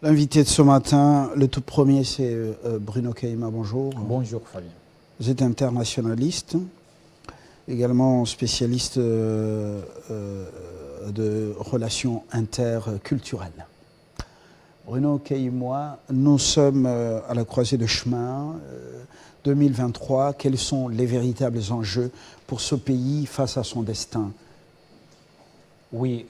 L'invité de ce matin, le tout premier, c'est Bruno Caïma. Bonjour. Bonjour Fabien. Vous êtes internationaliste, également spécialiste de relations interculturelles. Bruno Caïma, nous sommes à la croisée de chemin. 2023, quels sont les véritables enjeux pour ce pays face à son destin? Oui,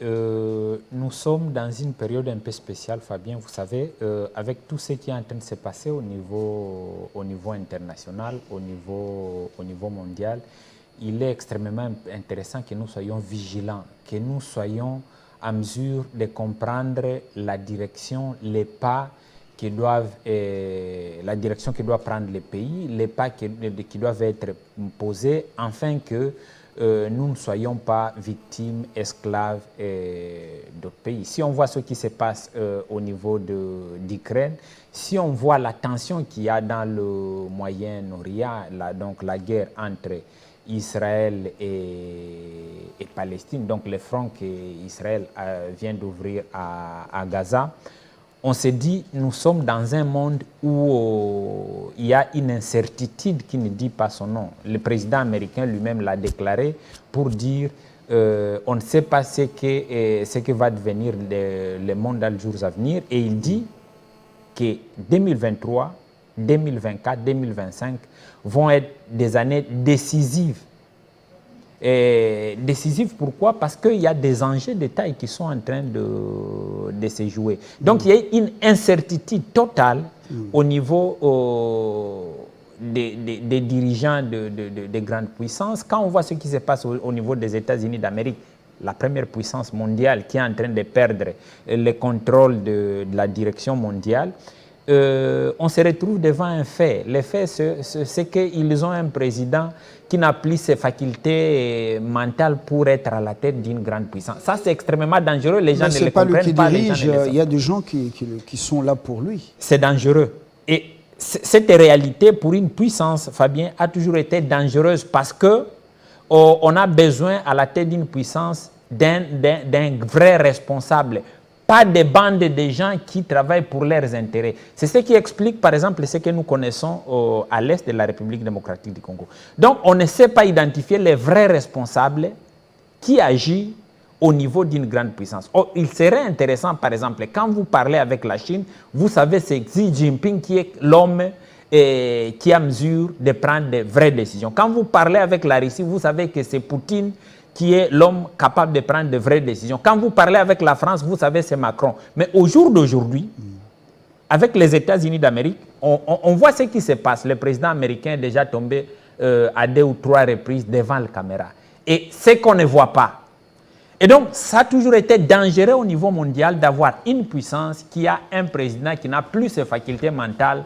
nous sommes dans une période un peu spéciale, Fabien. Vous savez, avec tout ce qui est en train de se passer au niveau international, au niveau mondial, il est extrêmement intéressant que nous soyons vigilants, que nous soyons en mesure de comprendre la direction, les pas la direction que doit prendre le pays, les pas qui doivent être posés, afin que nous ne soyons pas victimes, esclaves d'autres pays. Si on voit ce qui se passe au niveau d'Ukraine, si on voit la tension qu'il y a dans le Moyen-Orient, donc la guerre entre Israël et Palestine, donc le front qu'Israël vient d'ouvrir à Gaza, on se dit, nous sommes dans un monde où il y a une incertitude qui ne dit pas son nom. Le président américain lui-même l'a déclaré pour dire on ne sait pas ce que va devenir le monde dans les jours à venir. Et il dit que 2023, 2024, 2025 vont être des années décisives. Décisif, pourquoi? Parce qu'il y a des enjeux de taille qui sont en train de se jouer. Donc il y a une incertitude totale au niveau des dirigeants de grandes puissances. Quand on voit ce qui se passe au niveau des États-Unis d'Amérique, la première puissance mondiale qui est en train de perdre le contrôle de la direction mondiale, on se retrouve devant un fait. Le fait, c'est qu'ils ont un président qui n'a plus ses facultés mentales pour être à la tête d'une grande puissance. Ça, c'est extrêmement dangereux. Les gens ne le comprennent pas. Il y a des gens qui sont là pour lui. C'est dangereux. Et cette réalité, pour une puissance, Fabien, a toujours été dangereuse parce que on a besoin à la tête d'une puissance d'un vrai responsable. Pas des bandes de gens qui travaillent pour leurs intérêts. C'est ce qui explique, par exemple, ce que nous connaissons à l'est de la République démocratique du Congo. Donc, on ne sait pas identifier les vrais responsables qui agissent au niveau d'une grande puissance. Oh, il serait intéressant, par exemple, quand vous parlez avec la Chine, vous savez, c'est Xi Jinping qui est l'homme qui a mesure de prendre de vraies décisions. Quand vous parlez avec la Russie, vous savez que c'est Poutine qui est l'homme capable de prendre de vraies décisions. Quand vous parlez avec la France, vous savez, c'est Macron. Mais au jour d'aujourd'hui, avec les États-Unis d'Amérique, on voit ce qui se passe. Le président américain est déjà tombé à 2 ou 3 reprises devant la caméra. Et ce qu'on ne voit pas. Et donc, ça a toujours été dangereux au niveau mondial d'avoir une puissance qui a un président qui n'a plus ses facultés mentales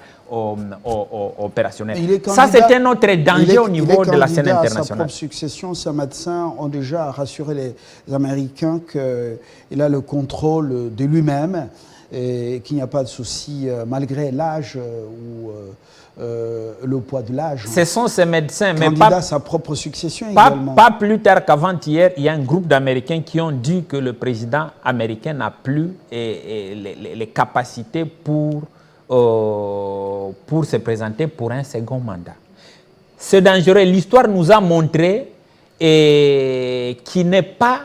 opérationnelles. Ça, c'est un autre danger au niveau de la scène internationale. Sa propre succession, ses médecins ont déjà rassuré les Américains qu'il a le contrôle de lui-même et qu'il n'y a pas de souci malgré l'âge ou le poids de l'âge. Ce sont ces médecins, mais pas sa propre succession également. Pas plus tard qu'avant-hier, il y a un groupe d'Américains qui ont dit que le président américain n'a plus les capacités pour se présenter pour un second mandat. C'est dangereux. L'histoire nous a montré qu'il n'est pas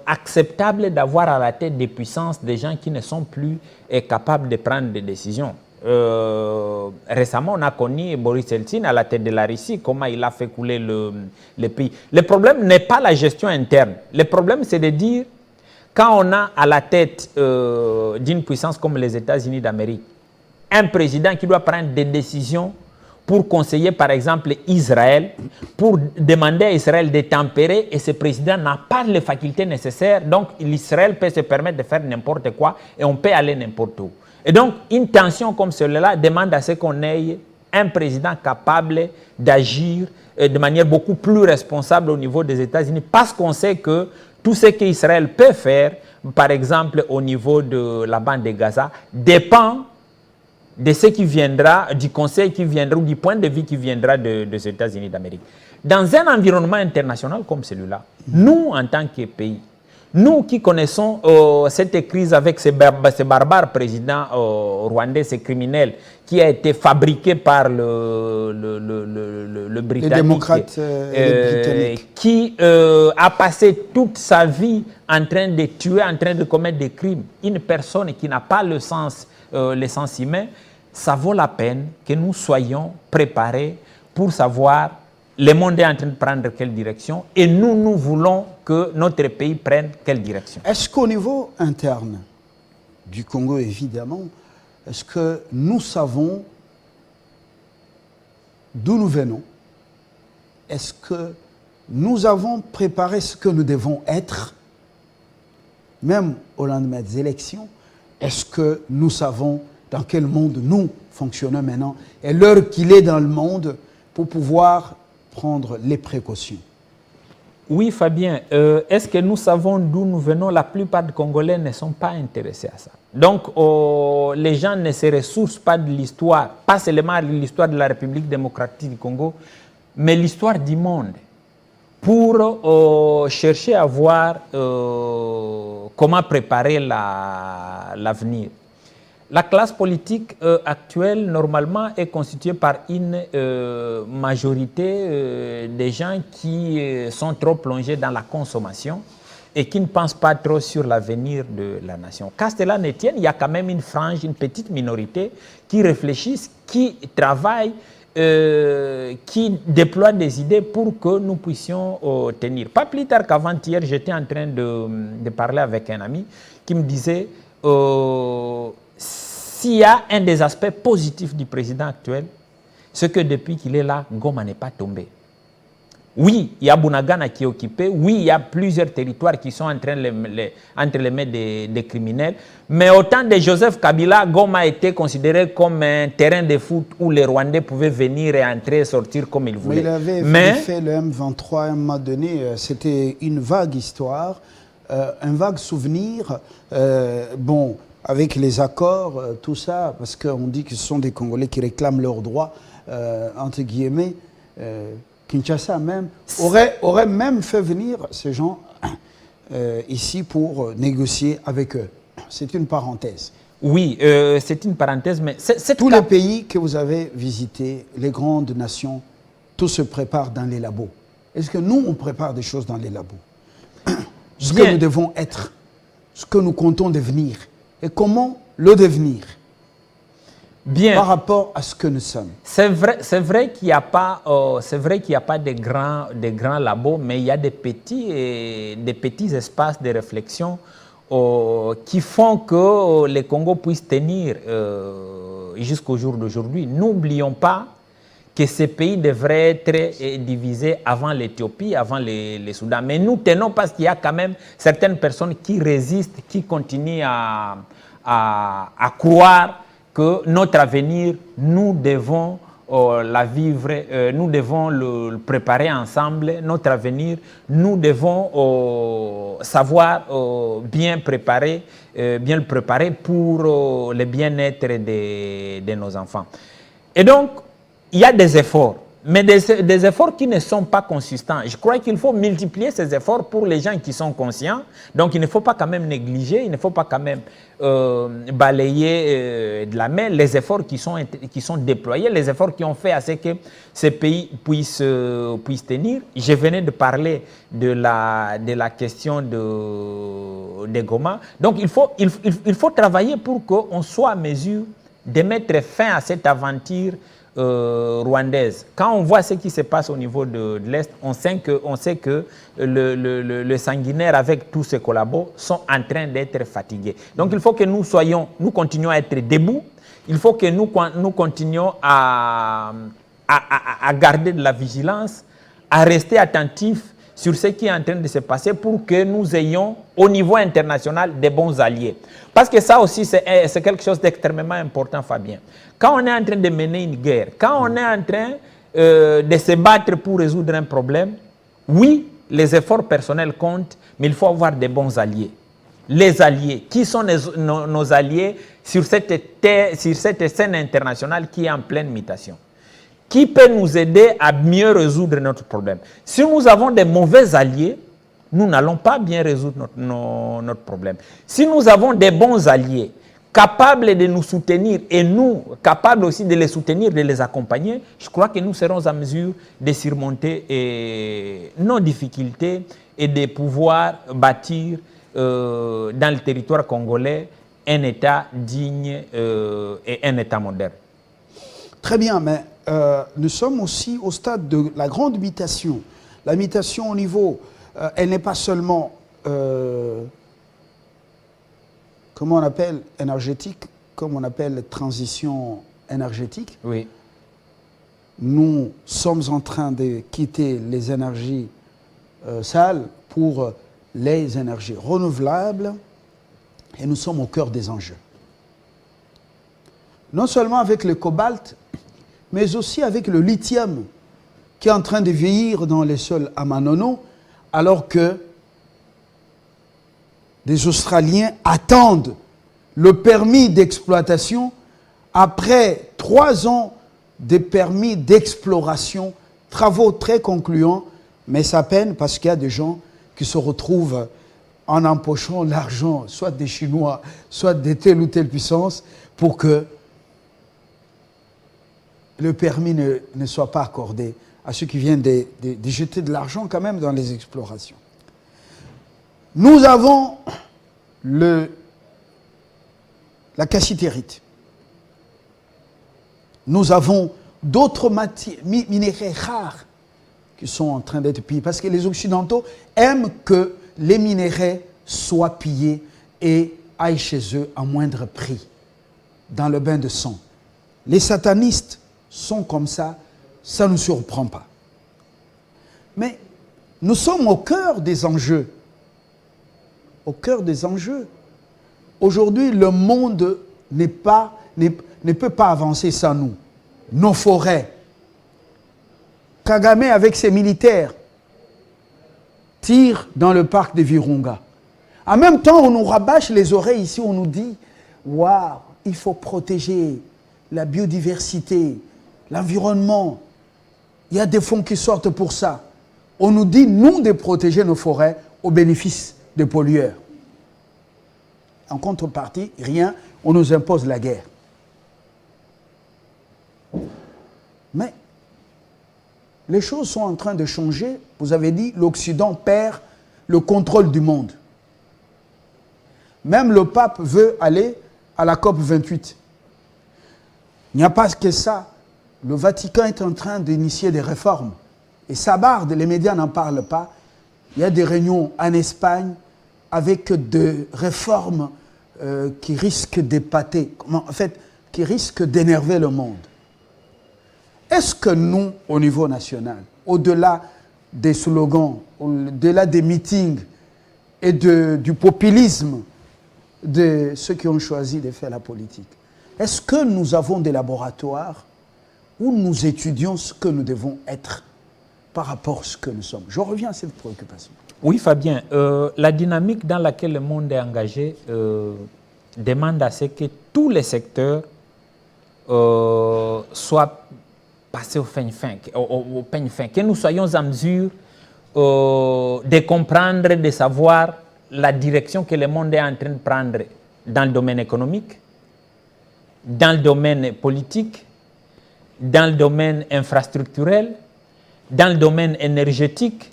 acceptable d'avoir à la tête des puissances des gens qui ne sont plus capables de prendre des décisions. Récemment, on a connu Boris Eltsine à la tête de la Russie, comment il a fait couler le pays. Le problème n'est pas la gestion interne. Le problème, c'est de dire, quand on a à la tête d'une puissance comme les États-Unis d'Amérique, un président qui doit prendre des décisions pour conseiller, par exemple, Israël, pour demander à Israël de tempérer, et ce président n'a pas les facultés nécessaires, donc l'Israël peut se permettre de faire n'importe quoi et on peut aller n'importe où. Et donc, une tension comme celle-là demande à ce qu'on ait un président capable d'agir de manière beaucoup plus responsable au niveau des États-Unis, parce qu'on sait que tout ce qu'Israël peut faire, par exemple au niveau de la bande de Gaza, dépend de ce qui viendra, du conseil qui viendra ou du point de vue qui viendra des États-Unis d'Amérique. Dans un environnement international comme celui-là, nous, en tant que pays, Nous qui connaissons cette crise avec ces barbares présidents rwandais, ces criminels, qui a été fabriqué par le Britannique, les démocrates les Britanniques, qui a passé toute sa vie en train de tuer, en train de commettre des crimes. Une personne qui n'a pas le sens humain, ça vaut la peine que nous soyons préparés pour savoir le monde est en train de prendre quelle direction et nous voulons que notre pays prenne quelle direction. Est-ce qu'au niveau interne du Congo, évidemment, est-ce que nous savons d'où nous venons? Est-ce que nous avons préparé ce que nous devons être, même au lendemain des élections? Est-ce que nous savons dans quel monde nous fonctionnons maintenant et l'heure qu'il est dans le monde pour pouvoir prendre les précautions? Oui, Fabien. Est-ce que nous savons d'où nous venons? La plupart des Congolais ne sont pas intéressés à ça. Donc, les gens ne se ressourcent pas de l'histoire, pas seulement l'histoire de la République démocratique du Congo, mais l'histoire du monde, pour chercher à voir comment préparer l'avenir. La classe politique actuelle, normalement, est constituée par une majorité des gens qui sont trop plongés dans la consommation et qui ne pensent pas trop sur l'avenir de la nation. Qu'à cela ne tienne, il y a quand même une frange, une petite minorité qui réfléchissent, qui travaillent, qui déploient des idées pour que nous puissions tenir. Pas plus tard qu'avant-hier, j'étais en train de parler avec un ami qui me disait... s'il y a un des aspects positifs du président actuel, c'est que depuis qu'il est là, Goma n'est pas tombé. Oui, il y a Bunagana qui est occupé. Oui, il y a plusieurs territoires qui sont entre les mains des criminels. Mais au temps de Joseph Kabila, Goma était considéré comme un terrain de foot où les Rwandais pouvaient venir et entrer et sortir comme ils voulaient. Mais il avait fait le M23 à un moment donné. C'était une vague histoire, un vague souvenir. Bon... avec les accords, tout ça, parce qu'on dit que ce sont des Congolais qui réclament leurs droits, entre guillemets, Kinshasa même, aurait même fait venir ces gens ici pour négocier avec eux. C'est une parenthèse. Oui, c'est une parenthèse, mais... Tous les pays que vous avez visités, les grandes nations, tout se prépare dans les labos. Est-ce que nous, on prépare des choses dans les labos? Ce que nous devons être, ce que nous comptons devenir. Et comment le devenir par rapport à ce que nous sommes? C'est vrai qu'il n'y a pas, de grands labos, mais il y a des petits espaces de réflexion qui font que le Congo puisse tenir jusqu'au jour d'aujourd'hui. N'oublions pas que ces pays devraient être divisés avant l'Éthiopie, avant le Soudan. Mais nous tenons parce qu'il y a quand même certaines personnes qui résistent, qui continuent à croire que notre avenir, nous devons la vivre, nous devons le préparer ensemble. Notre avenir, nous devons savoir bien le préparer pour le bien-être de nos enfants. Et donc, il y a des efforts, mais des efforts qui ne sont pas consistants. Je crois qu'il faut multiplier ces efforts pour les gens qui sont conscients. Donc, il ne faut pas quand même négliger, il ne faut pas quand même balayer de la main les efforts qui sont déployés, les efforts qui ont fait à ce que ces pays puissent tenir. Je venais de parler de la question de Goma. Donc, il faut travailler pour qu'on soit à mesure de mettre fin à cette aventure rwandaise. Quand on voit ce qui se passe au niveau de l'Est, on sait que le sanguinaire avec tous ses collabos sont en train d'être fatigués. Donc il faut que nous continuions à être debout, il faut que nous continuions à garder de la vigilance, à rester attentifs sur ce qui est en train de se passer pour que nous ayons au niveau international des bons alliés. Parce que ça aussi, c'est quelque chose d'extrêmement important, Fabien. Quand on est en train de mener une guerre, quand on est en train de se battre pour résoudre un problème, oui, les efforts personnels comptent, mais il faut avoir des bons alliés. Les alliés, qui sont nos alliés sur cette scène internationale qui est en pleine mutation? Qui peut nous aider à mieux résoudre notre problème? Si nous avons des mauvais alliés, nous n'allons pas bien résoudre notre problème. Si nous avons des bons alliés, capables de nous soutenir et nous, capables aussi de les soutenir, de les accompagner, je crois que nous serons en mesure de surmonter nos difficultés et de pouvoir bâtir dans le territoire congolais un État digne et un État moderne. Très bien, mais nous sommes aussi au stade de la grande mutation. La mutation au niveau, elle n'est pas seulement... comment on appelle énergétique, comme on appelle transition énergétique. Oui. Nous sommes en train de quitter les énergies sales pour les énergies renouvelables et nous sommes au cœur des enjeux. Non seulement avec le cobalt, mais aussi avec le lithium qui est en train de vieillir dans les sols à Manono, alors que les Australiens attendent le permis d'exploitation après 3 ans de permis d'exploration, travaux très concluants, mais ça peine parce qu'il y a des gens qui se retrouvent en empochant l'argent, soit des Chinois, soit de telle ou telle puissance, pour que le permis ne soit pas accordé à ceux qui viennent de jeter de l'argent quand même dans les explorations. Nous avons la cassitérite. Nous avons d'autres minéraux rares qui sont en train d'être pillés. Parce que les Occidentaux aiment que les minéraux soient pillés et aillent chez eux à moindre prix, dans le bain de sang. Les satanistes sont comme ça ne nous surprend pas. Mais nous sommes au cœur des enjeux. Au cœur des enjeux. Aujourd'hui, le monde ne peut pas avancer sans nous. Nos forêts. Kagame, avec ses militaires, tire dans le parc de Virunga. En même temps, on nous rabâche les oreilles ici, on nous dit « Waouh, il faut protéger la biodiversité, l'environnement. Il y a des fonds qui sortent pour ça. » On nous dit, nous, de protéger nos forêts au bénéfice des pollueurs. En contrepartie, rien, on nous impose la guerre. Mais les choses sont en train de changer. Vous avez dit, l'Occident perd le contrôle du monde. Même le pape veut aller à la COP 28. Il n'y a pas que ça. Le Vatican est en train d'initier des réformes. Et ça barde, les médias n'en parlent pas. Il y a des réunions en Espagne avec des réformes qui risquent d'épater, en fait, qui risquent d'énerver le monde. Est-ce que nous, au niveau national, au-delà des slogans, au-delà des meetings et du populisme de ceux qui ont choisi de faire la politique, est-ce que nous avons des laboratoires où nous étudions ce que nous devons être par rapport à ce que nous sommes? Je reviens à cette préoccupation. Oui, Fabien, la dynamique dans laquelle le monde est engagé demande à ce que tous les secteurs soient passés au peigne fin, que nous soyons en mesure de comprendre, de savoir la direction que le monde est en train de prendre dans le domaine économique, dans le domaine politique, dans le domaine infrastructurel, dans le domaine énergétique,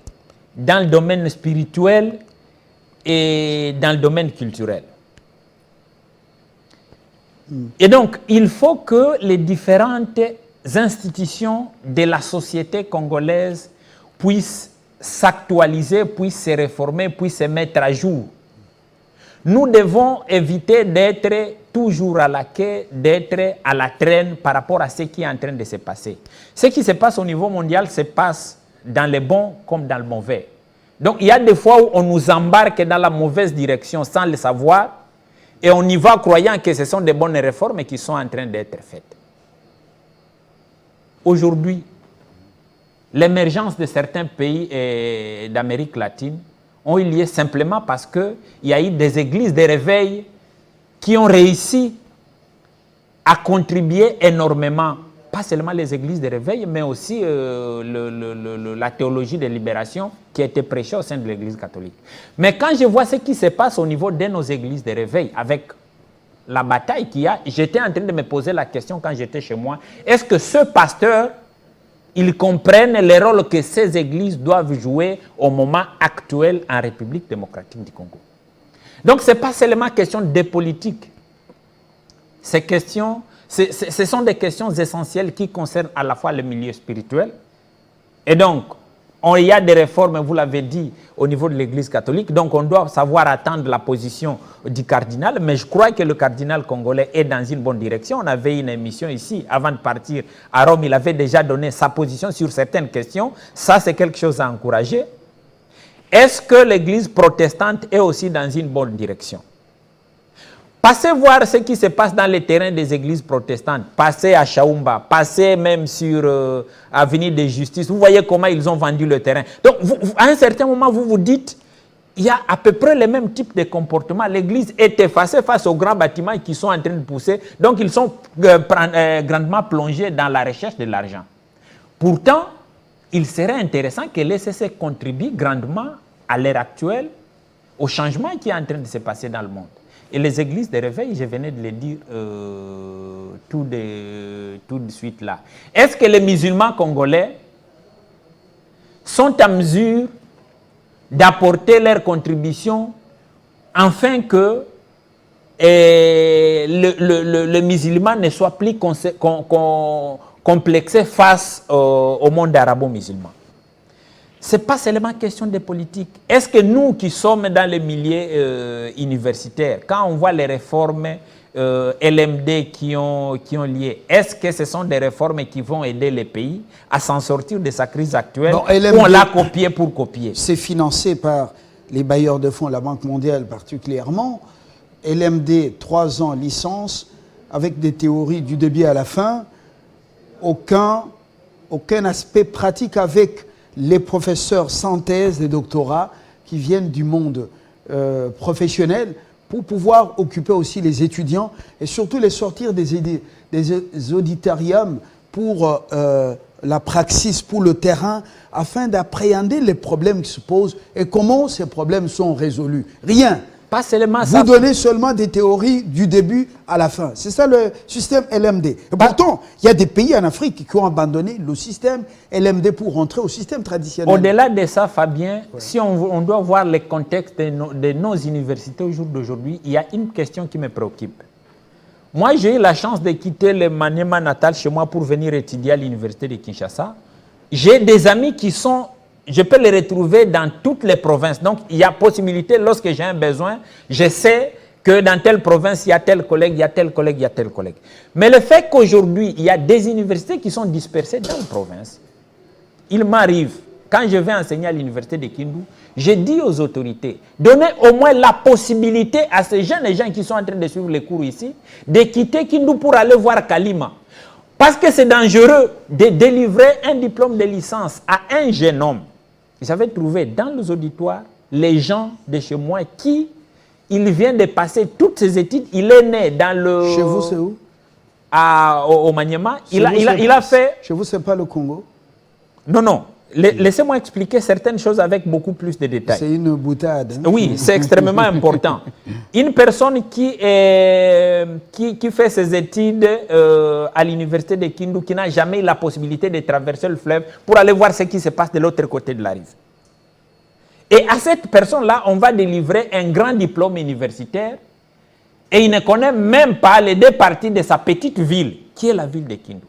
dans le domaine spirituel et dans le domaine culturel. Et donc, il faut que les différentes institutions de la société congolaise puissent s'actualiser, puissent se réformer, puissent se mettre à jour. Nous devons éviter d'être toujours à la quai, d'être à la traîne par rapport à ce qui est en train de se passer. Ce qui se passe au niveau mondial se passe dans le bon comme dans le mauvais. Donc il y a des fois où on nous embarque dans la mauvaise direction sans le savoir et on y va croyant que ce sont des bonnes réformes qui sont en train d'être faites. Aujourd'hui, l'émergence de certains pays d'Amérique latine ont eu lieu simplement parce qu'il y a eu des églises, des réveils qui ont réussi à contribuer énormément pas seulement les églises de réveil, mais aussi la théologie de libération qui a été prêchée au sein de l'église catholique. Mais quand je vois ce qui se passe au niveau de nos églises de réveil, avec la bataille qu'il y a, j'étais en train de me poser la question quand j'étais chez moi, est-ce que ce pasteur, ils comprennent le rôle que ces églises doivent jouer au moment actuel en République démocratique du Congo? Donc, ce n'est pas seulement question de politique. Ces questions, ce sont des questions essentielles qui concernent à la fois le milieu spirituel. Et donc, il y a des réformes, vous l'avez dit, au niveau de l'Église catholique. Donc, on doit savoir attendre la position du cardinal. Mais je crois que le cardinal congolais est dans une bonne direction. On avait une émission ici, avant de partir à Rome, il avait déjà donné sa position sur certaines questions. Ça, c'est quelque chose à encourager. Est-ce que l'Église protestante est aussi dans une bonne direction? Passez voir ce qui se passe dans les terrains des églises protestantes. Passez à Chaoumba, passez même sur Avenue de Justice. Vous voyez comment ils ont vendu le terrain. Donc, à un certain moment, vous vous dites, il y a à peu près le même type de comportement. L'église est effacée face aux grands bâtiments qui sont en train de pousser. Donc, ils sont grandement plongés dans la recherche de l'argent. Pourtant, il serait intéressant que l'ECC contribue grandement à l'heure actuelle au changement qui est en train de se passer dans le monde. Et les églises de réveil, je venais de le dire tout de suite là. Est-ce que les musulmans congolais sont en mesure d'apporter leur contribution afin que le musulman ne soit plus complexé face au monde arabo-musulman? Ce n'est pas seulement question de politique. Est-ce que nous qui sommes dans les milieux universitaires, quand on voit les réformes LMD qui ont lié, est-ce que ce sont des réformes qui vont aider les pays à s'en sortir de sa crise actuelle, ou on l'a copié pour copier? C'est financé par les bailleurs de fonds, la Banque mondiale particulièrement. LMD, 3 ans licence, avec des théories du début à la fin, aucun aspect pratique avec les professeurs sans thèse et doctorats qui viennent du monde professionnel pour pouvoir occuper aussi les étudiants et surtout les sortir des auditoriums pour la praxis, pour le terrain, afin d'appréhender les problèmes qui se posent et comment ces problèmes sont résolus. Rien. Pas seulement vous donnez seulement des théories du début à la fin. C'est ça le système LMD. Et pourtant, il y a des pays en Afrique qui ont abandonné le système LMD pour rentrer au système traditionnel. Au-delà de ça, Fabien, si on doit voir le contexte de nos universités au jour d'aujourd'hui, il y a une question qui me préoccupe. Moi, j'ai eu la chance de quitter le Maniema natal chez moi pour venir étudier à l'université de Kinshasa. J'ai des amis qui sont... Je peux les retrouver dans toutes les provinces. Donc, il y a possibilité, lorsque j'ai un besoin, je sais que dans telle province, il y a tel collègue, il y a tel collègue, il y a tel collègue. Mais le fait qu'aujourd'hui, il y a des universités qui sont dispersées dans les provinces, il m'arrive, quand je vais enseigner à l'université de Kindu, je dis aux autorités, donnez au moins la possibilité à ces jeunes gens qui sont en train de suivre les cours ici, de quitter Kindu pour aller voir Kalima. Parce que c'est dangereux de délivrer un diplôme de licence à un jeune homme. J'avais trouvé dans les auditoires les gens de chez moi qui, il vient de passer toutes ses études. Il est né dans le... Chez vous, c'est où? Au Maniema. Il a fait... Chez vous, c'est pas le Congo? Non, non. Laissez-moi expliquer certaines choses avec beaucoup plus de détails. C'est une boutade. Hein? Oui, c'est extrêmement important. Une personne qui fait ses études à l'université de Kindu, qui n'a jamais eu la possibilité de traverser le fleuve pour aller voir ce qui se passe de l'autre côté de la rive. Et à cette personne-là, on va délivrer un grand diplôme universitaire et il ne connaît même pas les deux parties de sa petite ville, qui est la ville de Kindu.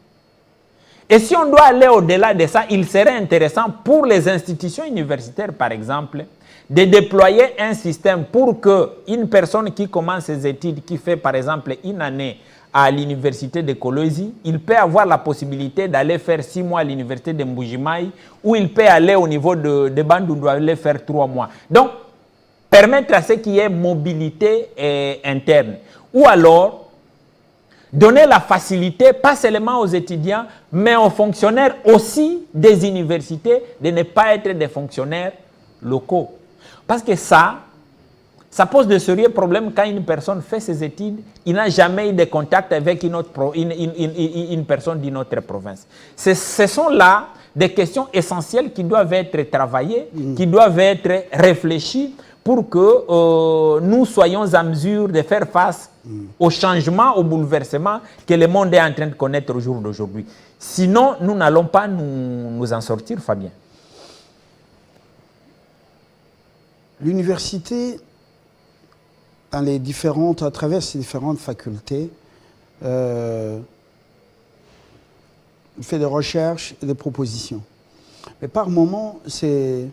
Et si on doit aller au-delà de ça, il serait intéressant pour les institutions universitaires, par exemple, de déployer un système pour qu'une personne qui commence ses études, qui fait par exemple une année à l'université de Kolwezi, il peut avoir la possibilité d'aller faire 6 mois à l'université de Mbujimaï, ou il peut aller au niveau de Bandundu, aller faire 3 mois. Donc, permettre à ce qu'il y ait mobilité interne. Ou alors, donner la facilité, pas seulement aux étudiants, mais aux fonctionnaires aussi des universités, de ne pas être des fonctionnaires locaux. Parce que ça, Ça pose de sérieux problèmes quand une personne fait ses études, il n'a jamais eu de contact avec une personne d'une autre province. Ce sont là des questions essentielles qui doivent être travaillées, qui doivent être réfléchies pour que nous soyons en mesure de faire face au changement, au bouleversement que le monde est en train de connaître au jour d'aujourd'hui. Sinon, nous n'allons pas nous en sortir, Fabien. L'université, à travers ses différentes facultés, fait des recherches et des propositions. Mais par moments, c'est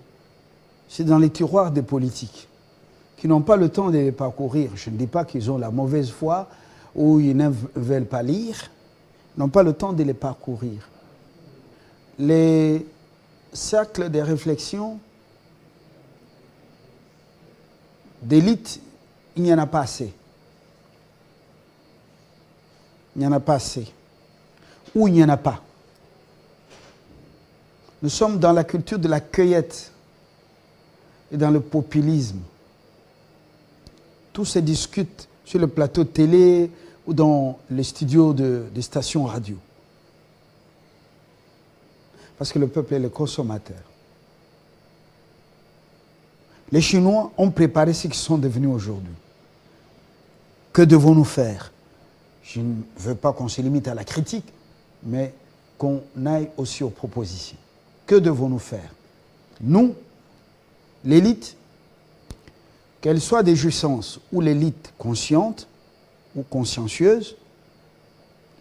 dans les tiroirs des politiques qui n'ont pas le temps de les parcourir. Je ne dis pas qu'ils ont la mauvaise foi ou ils ne veulent pas lire, ils n'ont pas le temps de les parcourir. Les cercles de réflexion d'élite, il n'y en a pas assez. Il n'y en a pas assez. Ou il n'y en a pas. Nous sommes dans la culture de la cueillette et dans le populisme. Tout se discute sur le plateau de télé ou dans les studios des stations radio. Parce que le peuple est le consommateur. Les Chinois ont préparé ce qu'ils sont devenus aujourd'hui. Que devons-nous faire? Je ne veux pas qu'on se limite à la critique, mais qu'on aille aussi aux propositions. Que devons-nous faire? Nous, l'élite, qu'elle soit des jouissances ou l'élite consciente ou consciencieuse,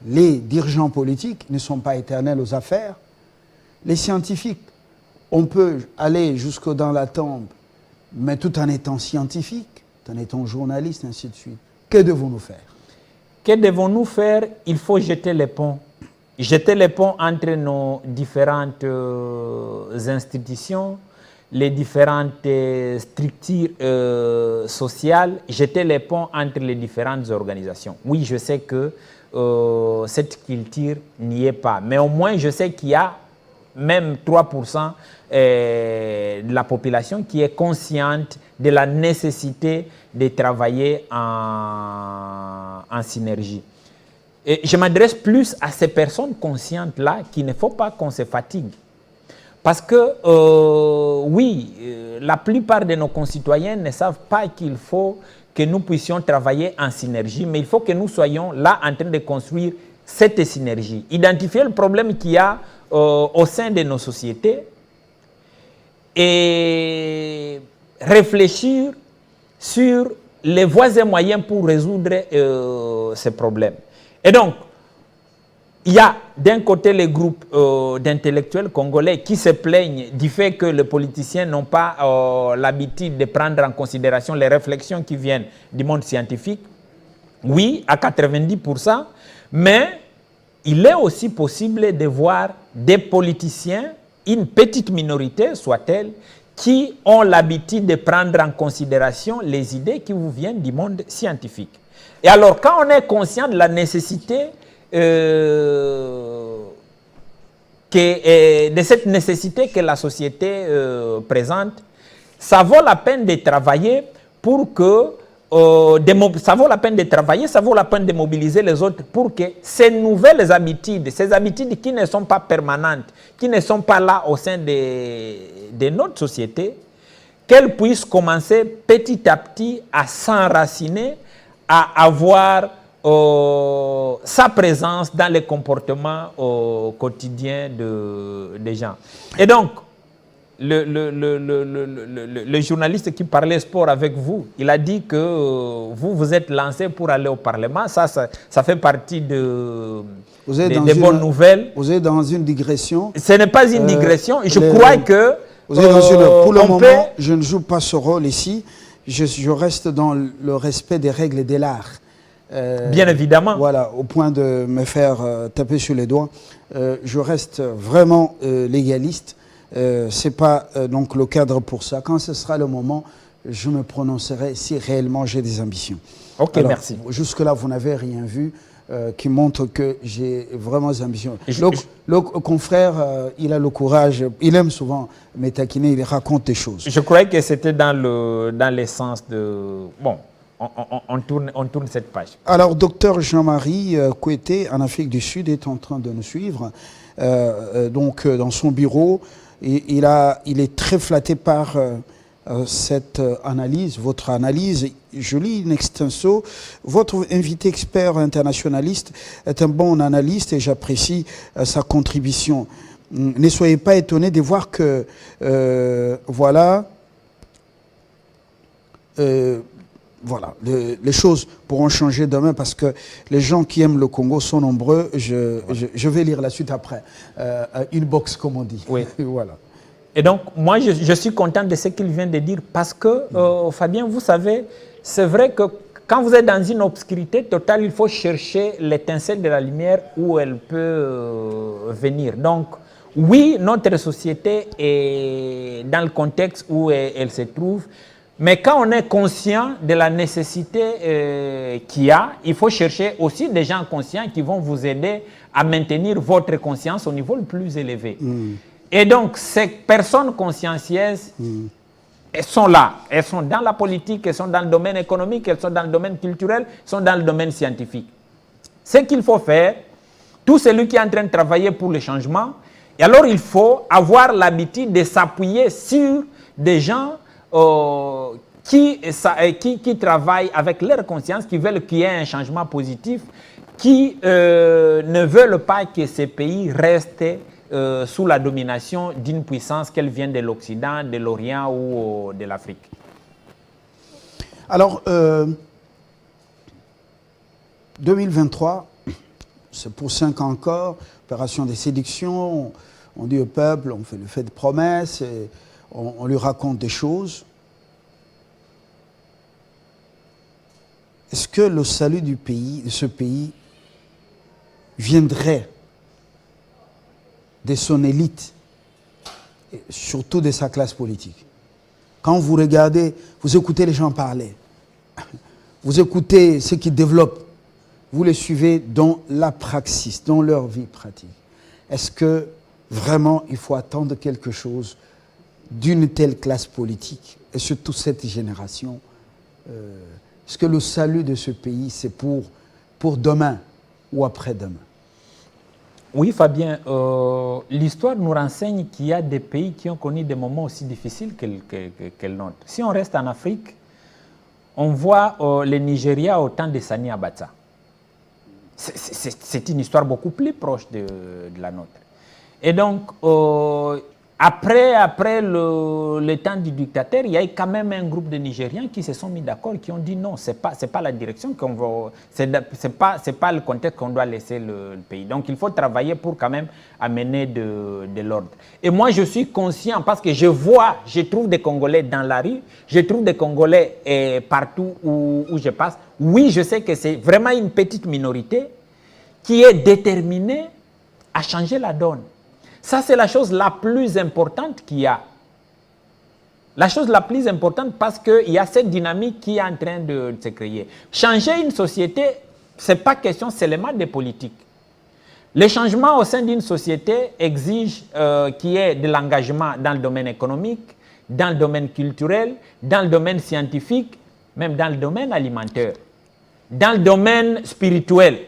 les dirigeants politiques ne sont pas éternels aux affaires. Les scientifiques, on peut aller jusque dans la tombe, mais tout en étant scientifique, tout en étant journaliste, ainsi de suite. Que devons-nous faire? Que devons-nous faire? Il faut jeter les ponts. Jeter les ponts entre nos différentes institutions, les différentes structures sociales, jeter les ponts entre les différentes organisations. Oui, je sais que cette culture n'y est pas, mais au moins je sais qu'il y a même 3% de la population qui est consciente de la nécessité de travailler en synergie. Et je m'adresse plus à ces personnes conscientes-là qu'il ne faut pas qu'on se fatigue. Parce que, oui, la plupart de nos concitoyens ne savent pas qu'il faut que nous puissions travailler en synergie, mais il faut que nous soyons là en train de construire cette synergie. Identifier le problème qu'il y a au sein de nos sociétés et réfléchir sur les voies et moyens pour résoudre ces problèmes. Et donc, il y a d'un côté les groupes d'intellectuels congolais qui se plaignent du fait que les politiciens n'ont pas l'habitude de prendre en considération les réflexions qui viennent du monde scientifique. Oui, à 90%, mais il est aussi possible de voir des politiciens, une petite minorité soit-elle, qui ont l'habitude de prendre en considération les idées qui vous viennent du monde scientifique. Et alors, quand on est conscient de la nécessité, de cette nécessité que la société présente, ça vaut la peine de travailler pour que, ça vaut la peine de travailler, ça vaut la peine de mobiliser les autres pour que ces nouvelles habitudes, ces habitudes qui ne sont pas permanentes, qui ne sont pas là au sein de notre société, qu'elles puissent commencer petit à petit à s'enraciner, à avoir sa présence dans les comportements quotidiens des gens. Et donc, le journaliste qui parlait sport avec vous, il a dit que vous êtes lancé pour aller au Parlement. Ça fait partie des bonnes nouvelles. Vous êtes dans une digression. Ce n'est pas une digression. Je crois que pour le moment, je ne joue pas ce rôle ici. Je reste dans le respect des règles de l'art. Bien évidemment. Voilà, au point de me faire taper sur les doigts. Je reste vraiment légaliste. Ce n'est pas donc le cadre pour ça. Quand ce sera le moment, je me prononcerai si réellement j'ai des ambitions. Ok, alors, merci. Jusque-là, vous n'avez rien vu. qui montre que j'ai vraiment des ambitions. Le confrère, il a le courage, il aime souvent me taquiner, il raconte des choses. Je croyais que c'était dans l'essence de... Bon, on tourne cette page. Alors, docteur Jean-Marie Kouété, en Afrique du Sud, est en train de nous suivre. Donc, dans son bureau, il est très flatté par cette analyse, votre analyse. Je lis in extenso. Votre invité expert internationaliste est un bon analyste et j'apprécie sa contribution. Ne soyez pas étonnés de voir que, voilà, les choses pourront changer demain parce que les gens qui aiment le Congo sont nombreux. Je vais lire la suite après. Inbox, comme on dit. Oui. Voilà. Et donc, moi, je suis content de ce qu'il vient de dire parce que, Fabien, vous savez, c'est vrai que quand vous êtes dans une obscurité totale, il faut chercher l'étincelle de la lumière où elle peut venir. Donc, oui, notre société est dans le contexte où elle se trouve, mais quand on est conscient de la nécessité qu'il y a, il faut chercher aussi des gens conscients qui vont vous aider à maintenir votre conscience au niveau le plus élevé. Et donc, ces personnes consciencieuses, elles sont là. Elles sont dans la politique, elles sont dans le domaine économique, elles sont dans le domaine culturel, elles sont dans le domaine scientifique. Ce qu'il faut faire, tout celui qui est en train de travailler pour le changement, et alors il faut avoir l'habitude de s'appuyer sur des gens qui travaillent avec leur conscience, qui veulent qu'il y ait un changement positif, qui ne veulent pas que ces pays restent sous la domination d'une puissance, qu'elle vienne de l'Occident, de l'Orient ou de l'Afrique. Alors, 2023, c'est pour 5 ans encore, opération de séduction, on dit au peuple, on fait le fait de promesses, et on lui raconte des choses. Est-ce que le salut du pays, de ce pays, viendrait de son élite, et surtout de sa classe politique? Quand vous regardez, vous écoutez les gens parler, vous écoutez ceux qui développent, vous les suivez dans la praxis, dans leur vie pratique. Est-ce que vraiment il faut attendre quelque chose d'une telle classe politique, et surtout cette génération? Est-ce que le salut de ce pays, c'est pour demain ou après-demain? Oui, Fabien, l'histoire nous renseigne qu'il y a des pays qui ont connu des moments aussi difficiles que le nôtre. Si on reste en Afrique, on voit le Nigeria au temps de Sani Abacha. C'est une histoire beaucoup plus proche de la nôtre. Et donc, après le temps du dictateur, il y a eu quand même un groupe de Nigériens qui se sont mis d'accord, qui ont dit non, c'est pas la direction qu'on va, c'est pas le contexte qu'on doit laisser le pays. Donc il faut travailler pour quand même amener de l'ordre. Et moi je suis conscient parce que je trouve des Congolais dans la rue, je trouve des Congolais partout où je passe. Oui, je sais que c'est vraiment une petite minorité qui est déterminée à changer la donne. Ça, c'est la chose la plus importante qu'il y a. La chose la plus importante parce qu'il y a cette dynamique qui est en train de se créer. Changer une société, ce n'est pas question seulement de politique. Le changement au sein d'une société exige qu'il y ait de l'engagement dans le domaine économique, dans le domaine culturel, dans le domaine scientifique, même dans le domaine alimentaire, dans le domaine spirituel.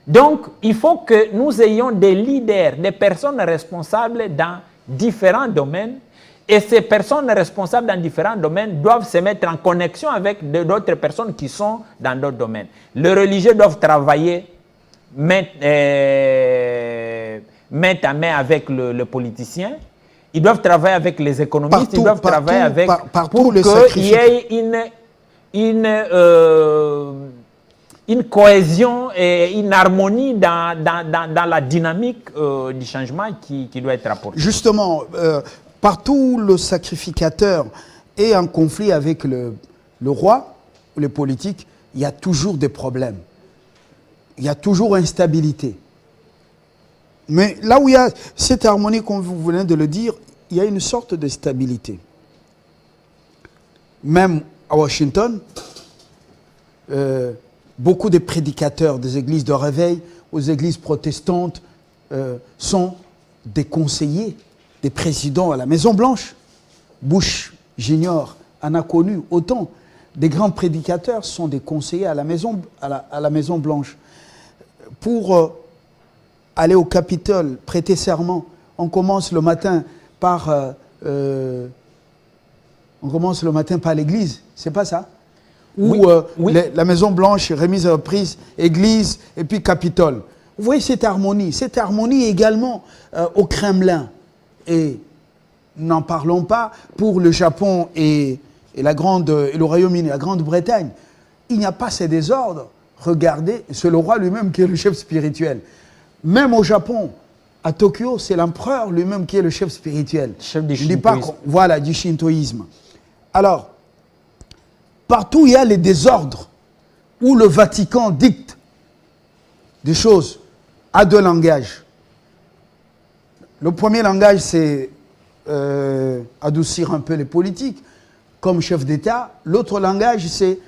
Donc, il faut que nous ayons des leaders, des personnes responsables dans différents domaines. Et ces personnes responsables dans différents domaines doivent se mettre en connexion avec d'autres personnes qui sont dans d'autres domaines. Les religieux doivent travailler main à main avec le politicien. Ils doivent travailler avec les économistes. Ils doivent travailler avec... pour qu'il y ait une cohésion et une harmonie dans la dynamique du changement qui doit être apportée. Justement, partout où le sacrificateur est en conflit avec le roi ou les politiques, il y a toujours des problèmes. Il y a toujours instabilité. Mais là où il y a cette harmonie, comme vous venez de le dire, il y a une sorte de stabilité. Même à Washington, beaucoup de prédicateurs des églises de réveil, aux églises protestantes, sont des conseillers, des présidents à la Maison-Blanche. Bush Junior en a connu autant. Des grands prédicateurs sont des conseillers à la Maison-Blanche. Pour aller au Capitole, prêter serment, on commence le matin par l'église, c'est pas ça? Ou la Maison-Blanche, remise à reprise, église et puis Capitole. Vous voyez cette harmonie également au Kremlin. Et n'en parlons pas pour le Japon et le Royaume-Uni, la Grande-Bretagne. Il n'y a pas ces désordres. Regardez, c'est le roi lui-même qui est le chef spirituel. Même au Japon, à Tokyo, c'est l'empereur lui-même qui est le chef spirituel. Chef du Je dis pas shintoïsme. Voilà, du shintoïsme. Alors, partout où il y a les désordres, où le Vatican dicte des choses, à deux langages. Le premier langage, c'est adoucir un peu les politiques, comme chef d'État. L'autre langage, c'est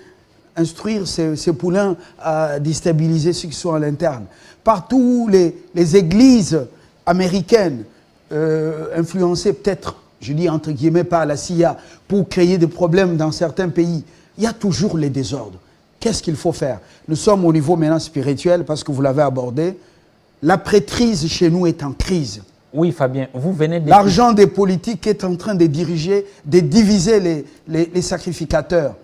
instruire ses poulains à déstabiliser ceux qui sont à l'interne. Partout où les églises américaines, influencées peut-être, je dis entre guillemets, par la CIA, pour créer des problèmes dans certains pays, il y a toujours les désordres. Qu'est-ce qu'il faut faire? Nous sommes au niveau maintenant spirituel, parce que vous l'avez abordé. La prêtrise chez nous est en crise. Oui, Fabien, vous venez de... L'argent des politiques est en train de diviser les sacrificateurs.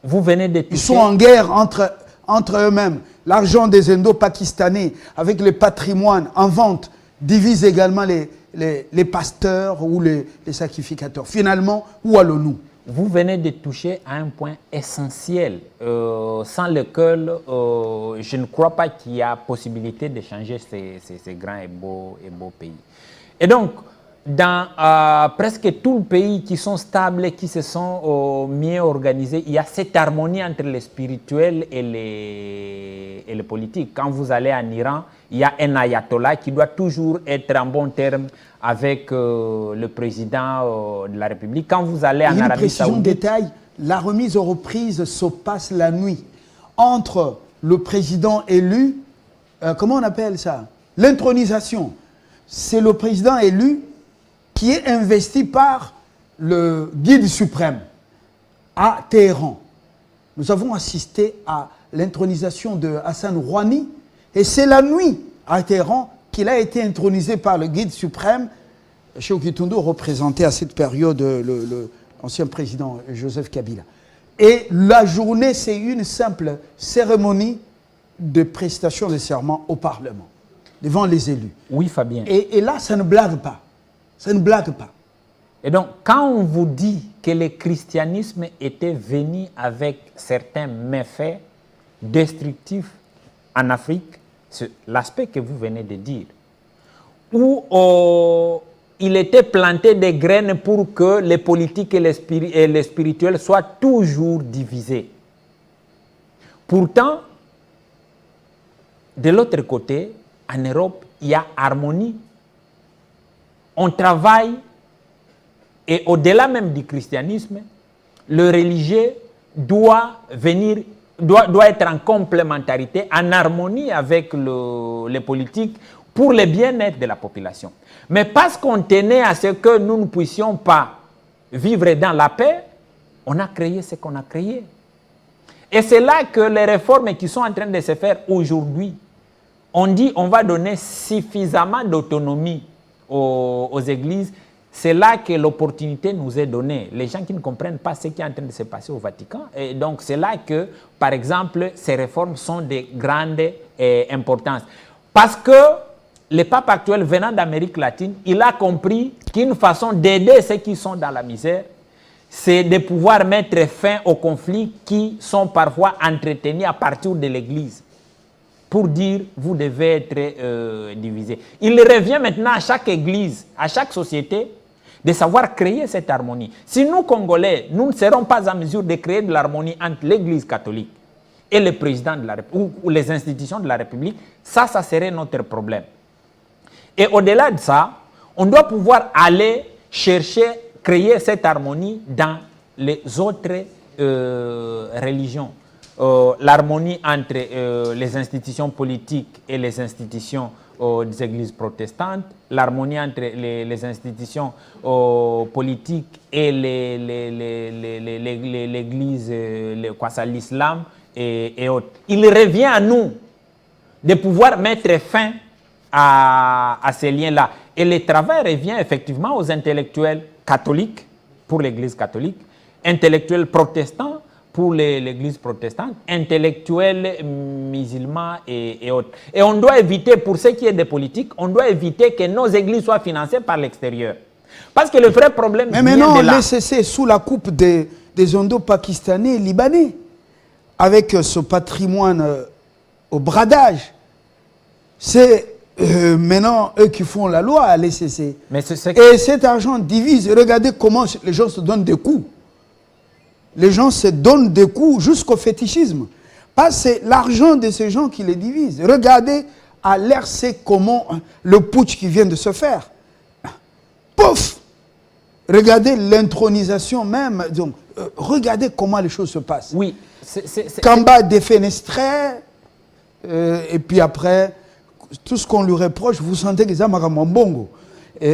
Vous venez de toucher... Ils sont en guerre entre eux-mêmes. L'argent des Indo-Pakistanais, avec le patrimoine en vente, divise également les pasteurs ou les sacrificateurs. Finalement, où allons-nous? Vous venez de toucher à un point essentiel, sans lequel je ne crois pas qu'il y a possibilité de changer ces grands et beaux pays. Et donc, dans presque tous les pays qui sont stables et qui se sont mieux organisés, il y a cette harmonie entre les spirituels et les politiques. Quand vous allez en Iran, il y a un ayatollah qui doit toujours être en bon terme avec le président de la République. Quand vous allez en Arabie Saoudite... Une détail, la remise aux reprises se passe la nuit entre le président élu, comment on appelle ça? L'intronisation. C'est le président élu qui est investi par le guide suprême à Téhéran. Nous avons assisté à l'intronisation de Hassan Rouhani et c'est la nuit à Téhéran qu'il a été intronisé par le guide suprême. Sékou Touré représentait à cette période l'ancien président Joseph Kabila. Et la journée, c'est une simple cérémonie de prestation de serment au Parlement, devant les élus. Oui, Fabien. Et là, ça ne blague pas. Ça ne blague pas. Et donc, quand on vous dit que le christianisme était venu avec certains méfaits destructifs en Afrique, c'est l'aspect que vous venez de dire, où il était planté des graines pour que les politiques et les spirituels soient toujours divisés. Pourtant, de l'autre côté, en Europe, il y a harmonie. On travaille, et au-delà même du christianisme, le religieux doit être en complémentarité, en harmonie avec les politiques pour le bien-être de la population. Mais parce qu'on tenait à ce que nous ne puissions pas vivre dans la paix, on a créé ce qu'on a créé. Et c'est là que les réformes qui sont en train de se faire aujourd'hui, on dit on va donner suffisamment d'autonomie aux églises. C'est là que l'opportunité nous est donnée. Les gens qui ne comprennent pas ce qui est en train de se passer au Vatican. Et donc c'est là que, par exemple, ces réformes sont de grande importance. Parce que le pape actuel venant d'Amérique latine, il a compris qu'une façon d'aider ceux qui sont dans la misère, c'est de pouvoir mettre fin aux conflits qui sont parfois entretenus à partir de l'Église. Pour dire, vous devez être divisés. Il revient maintenant à chaque Église, à chaque société, de savoir créer cette harmonie. Si nous, Congolais, nous ne serons pas en mesure de créer de l'harmonie entre l'Église catholique et le président de la République, ou les institutions de la République, ça serait notre problème. Et au-delà de ça, on doit pouvoir aller chercher, créer cette harmonie dans les autres religions. l'harmonie entre les institutions politiques et les institutions des églises protestantes, l'harmonie entre les institutions politiques et l'église, l'islam et autres. Il revient à nous de pouvoir mettre fin à ces liens-là. Et le travail revient effectivement aux intellectuels catholiques pour l'Église catholique, intellectuels protestants pour l'Église protestante, intellectuels musulmans et autres. Et on doit éviter, pour ce qui est des politiques, on doit éviter que nos églises soient financées par l'extérieur. Parce que le vrai problème mais maintenant, on laisse cesser sous la coupe des Indo-Pakistanais et Libanais, avec ce patrimoine au bradage. C'est maintenant eux qui font la loi à l'ECC. Et cet argent divise. Regardez comment les gens se donnent des coups. Les gens se donnent des coups jusqu'au fétichisme. Parce que c'est l'argent de ces gens qui les divise. Regardez à l'RC comment le putsch qui vient de se faire. Pouf! Regardez l'intronisation même. Donc, regardez comment les choses se passent. Oui. Kamba défenestré. Et puis après, tout ce qu'on lui reproche, vous sentez que c'est Maramambongo.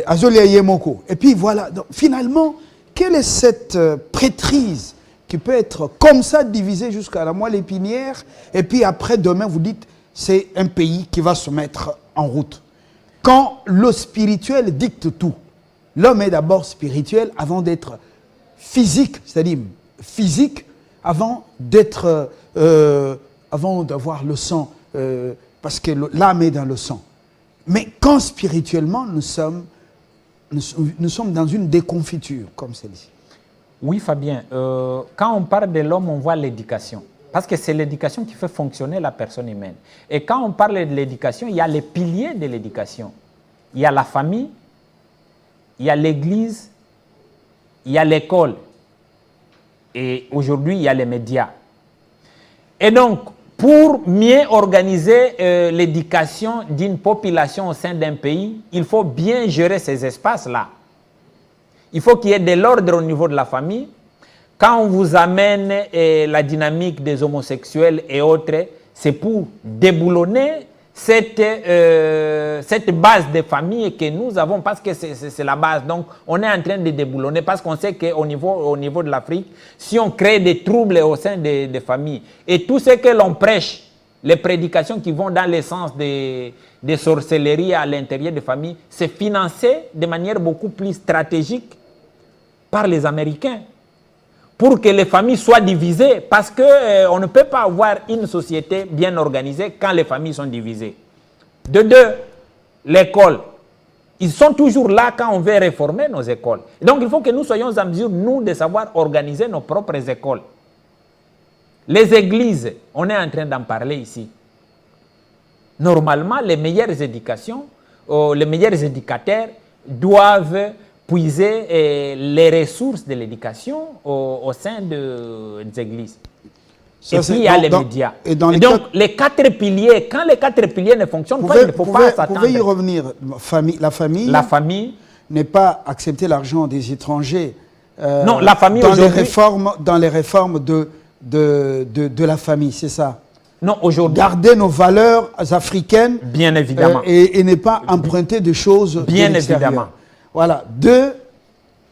Azolia Yemoko. Et puis voilà. Donc, finalement, quelle est cette prêtrise qui peut être comme ça divisée jusqu'à la moelle épinière, et puis après, demain, vous dites, c'est un pays qui va se mettre en route. Quand le spirituel dicte tout, l'homme est d'abord spirituel avant d'être physique, c'est-à-dire physique, avant d'être, avant d'avoir le sang, parce que l'âme est dans le sang. Mais quand spirituellement, nous sommes dans une déconfiture comme celle-ci. Oui, Fabien. Quand on parle de l'homme, on voit l'éducation. Parce que c'est l'éducation qui fait fonctionner la personne humaine. Et quand on parle de l'éducation, il y a les piliers de l'éducation. Il y a la famille, il y a l'église, il y a l'école. Et aujourd'hui, il y a les médias. Et donc, pour mieux organiser l'éducation d'une population au sein d'un pays, il faut bien gérer ces espaces-là. Il faut qu'il y ait de l'ordre au niveau de la famille. Quand on vous amène la dynamique des homosexuels et autres, c'est pour déboulonner cette base de famille que nous avons, parce que c'est la base. Donc, on est en train de déboulonner, parce qu'on sait qu'au niveau de l'Afrique, si on crée des troubles au sein des familles, et tout ce que l'on prêche, les prédications qui vont dans le sens des sorcelleries à l'intérieur des familles, c'est financé de manière beaucoup plus stratégique par les Américains, pour que les familles soient divisées, parce qu'on ne peut pas avoir une société bien organisée quand les familles sont divisées. De deux, l'école. Ils sont toujours là quand on veut réformer nos écoles. Donc il faut que nous soyons en mesure, nous, de savoir organiser nos propres écoles. Les églises, on est en train d'en parler ici. Normalement, les meilleures éducations, les meilleurs éducateurs doivent puiser les ressources de l'éducation au sein des églises. Ça, et puis il y a les médias. Et donc, les 4 piliers, quand les 4 piliers ne fonctionnent pas, il ne faut pas s'attendre. Vous pouvez y revenir. La famille n'est pas accepter l'argent des étrangers. Non, la famille dans les réformes de la famille, c'est ça. Non, aujourd'hui. Garder nos valeurs africaines. Bien évidemment. Et ne pas emprunter des choses. Bien évidemment. Voilà. 2,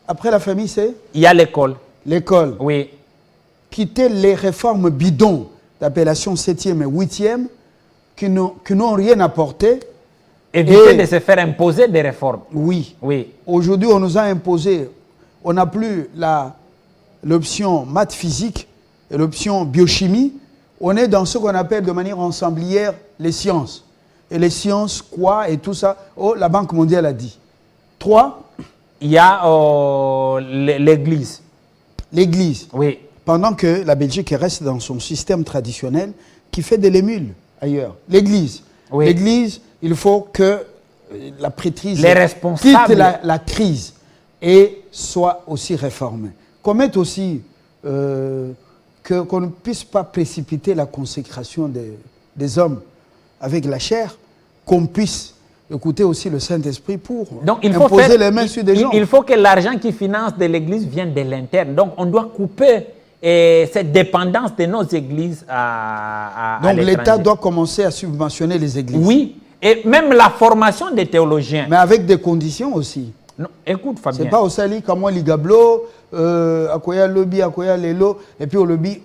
après la famille, c'est? Il y a l'école. L'école. Oui. Quitter les réformes bidons d'appellation 7e et 8e qui n'ont rien apporté. Éviter de se faire imposer des réformes. Oui. Oui. Aujourd'hui, on nous a imposé, on n'a plus l'option maths physique et l'option biochimie. On est dans ce qu'on appelle de manière ensemblière les sciences. Et les sciences, quoi, et tout ça, la Banque mondiale a dit. 3. Il y a l'Église. L'Église. Oui. Pendant que la Belgique reste dans son système traditionnel qui fait de l'émule ailleurs. L'Église. Oui. L'Église, il faut que la prêtrise quitte la crise et soit aussi réformée. Qu'on mette aussi qu'on ne puisse pas précipiter la consécration des hommes avec la chair, qu'on puisse écouter aussi le Saint-Esprit pour imposer les mains sur des gens. Il faut que l'argent qui finance de l'Église vienne de l'interne. Donc on doit couper et cette dépendance de nos églises à Donc l'étranger. l'État doit commencer à subventionner les églises. Oui, et même la formation des théologiens. Mais avec des conditions aussi. Non, écoute Fabien. C'est pas au sali comme Ligablo, Akoya Lobby, Akoya Lelo, et puis au lobby,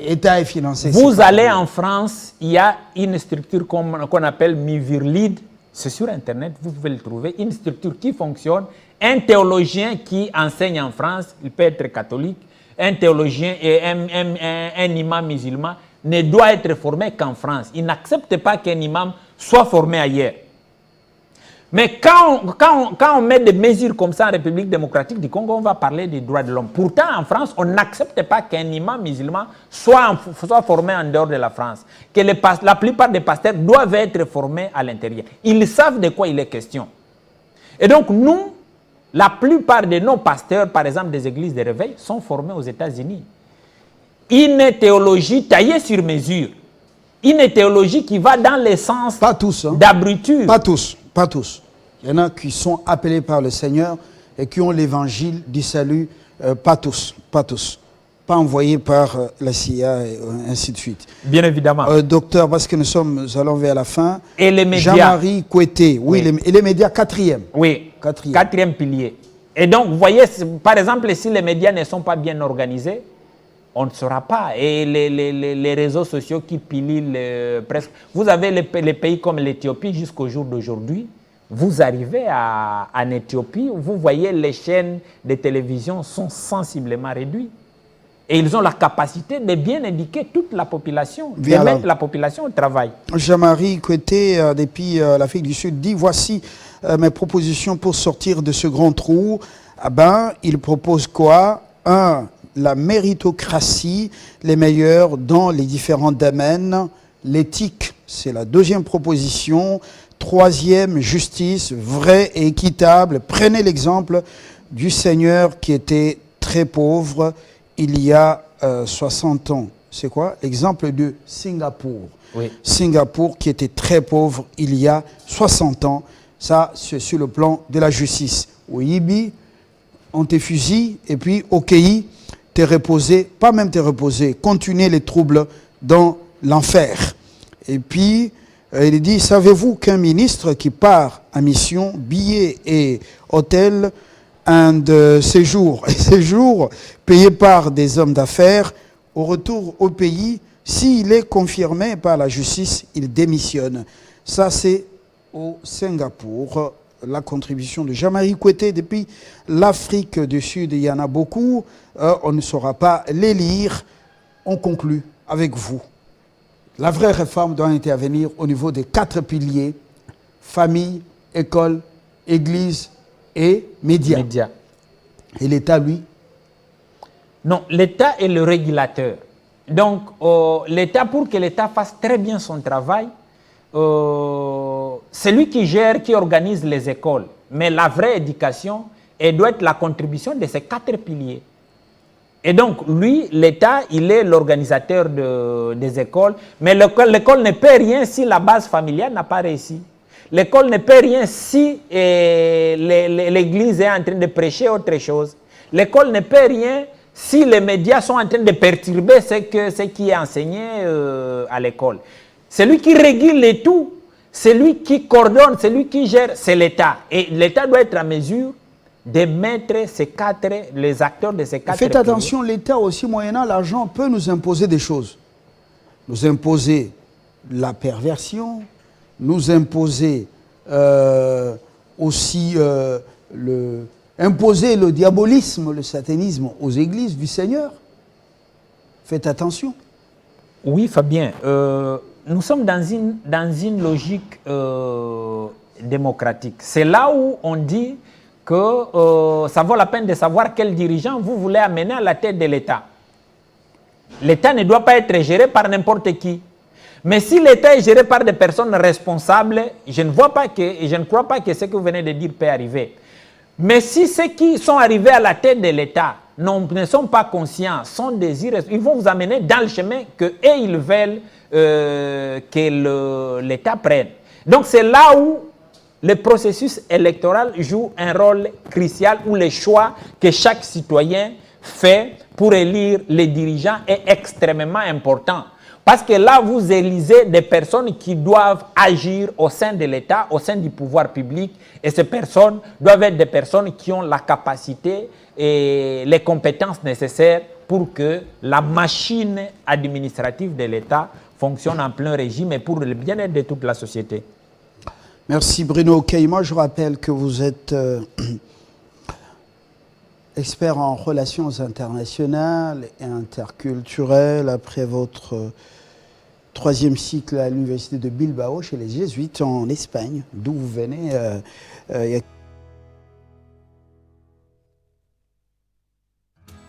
État est financé. Vous allez en France, il y a une structure qu'on appelle Mivirlid, c'est sur Internet, vous pouvez le trouver, une structure qui fonctionne. Un théologien qui enseigne en France, il peut être catholique, un théologien et un imam musulman ne doit être formé qu'en France. Il n'accepte pas qu'un imam soit formé ailleurs. Mais quand on met des mesures comme ça en République démocratique du Congo, on va parler des droits de l'homme. Pourtant, en France, on n'accepte pas qu'un imam musulman soit formé en dehors de la France. Que la plupart des pasteurs doivent être formés à l'intérieur. Ils savent de quoi il est question. Et donc, nous, la plupart de nos pasteurs, par exemple des églises de réveil, sont formés aux États-Unis. Une théologie taillée sur mesure. Une théologie qui va dans le sens d'abruture. Pas tous. Pas tous. Il y en a qui sont appelés par le Seigneur et qui ont l'évangile du salut. Pas tous. Pas tous. Pas envoyés par la CIA et ainsi de suite. Bien évidemment. Docteur, parce que nous allons vers la fin. Et les médias. Jean-Marie Kouété. Oui. Et les médias, quatrième. Oui. Quatrième pilier. Et donc, vous voyez, par exemple, si les médias ne sont pas bien organisés, on ne saura pas. Et les réseaux sociaux qui pilient presque... Vous avez les pays comme l'Éthiopie jusqu'au jour d'aujourd'hui. Vous arrivez en Éthiopie, vous voyez les chaînes de télévision sont sensiblement réduites. Et ils ont la capacité de bien éduquer toute la population, de mettre la population au travail. Jean-Marie Kouété, depuis l'Afrique du Sud, dit « Voici mes propositions pour sortir de ce grand trou. » Il propose quoi? 1. La méritocratie, les meilleurs dans les différents domaines. L'éthique, c'est la deuxième proposition. Troisième, justice, vraie et équitable. Prenez l'exemple du Seigneur qui était très pauvre il y a 60 ans. C'est quoi? L'exemple de Singapour. Oui. Singapour qui était très pauvre il y a 60 ans. Ça, c'est sur le plan de la justice. Au Ibi, on te fusille et puis au Kei, t'es reposé, pas même t'es reposé, continuer les troubles dans l'enfer. Et puis, il dit, savez-vous qu'un ministre qui part en mission, billets et hôtel, un séjour payé par des hommes d'affaires, au retour au pays, s'il est confirmé par la justice, il démissionne. Ça, c'est au Singapour. La contribution de Jean-Marie Kouété depuis l'Afrique du Sud. Il y en a beaucoup. On ne saura pas les lire. On conclut avec vous. La vraie réforme doit intervenir au niveau des 4 piliers. Famille, école, église et médias. Et l'État, lui? Non, l'État est le régulateur. Donc, l'État, pour que l'État fasse très bien son travail, c'est lui qui gère, qui organise les écoles. Mais la vraie éducation, elle doit être la contribution de ces 4 piliers. Et donc, lui, l'État, il est l'organisateur des écoles. Mais l'école ne peut rien si la base familiale n'a pas réussi. L'école ne peut rien si l'Église est en train de prêcher autre chose. L'école ne peut rien si les médias sont en train de perturber ce qui est enseigné à l'école. Celui qui régule les tout, celui qui coordonne, celui qui gère, c'est l'État. Et l'État doit être en mesure de mettre les acteurs de ces 4 Faites attention, l'État aussi, moyennant l'argent, peut nous imposer des choses. Nous imposer la perversion, nous imposer aussi imposer le diabolisme, le satanisme aux églises du Seigneur. Faites attention. Oui, Fabien. Nous sommes dans une logique démocratique. C'est là où on dit que ça vaut la peine de savoir quel dirigeant vous voulez amener à la tête de l'État. L'État ne doit pas être géré par n'importe qui. Mais si l'État est géré par des personnes responsables, je ne crois pas que ce que vous venez de dire peut arriver. Mais si ceux qui sont arrivés à la tête de l'État ne sont pas conscients, sont des irresponsables, ils vont vous amener dans le chemin que ils veulent que l'État prenne. Donc c'est là où le processus électoral joue un rôle crucial, où les choix que chaque citoyen fait pour élire les dirigeants est extrêmement important. Parce que là, vous élisez des personnes qui doivent agir au sein de l'État, au sein du pouvoir public. Et ces personnes doivent être des personnes qui ont la capacité et les compétences nécessaires pour que la machine administrative de l'État fonctionne en plein régime et pour le bien-être de toute la société. Merci Bruno Caïma. Je rappelle que vous êtes expert en relations internationales et interculturelles après votre troisième cycle à l'université de Bilbao chez les Jésuites en Espagne, d'où vous venez. Il y a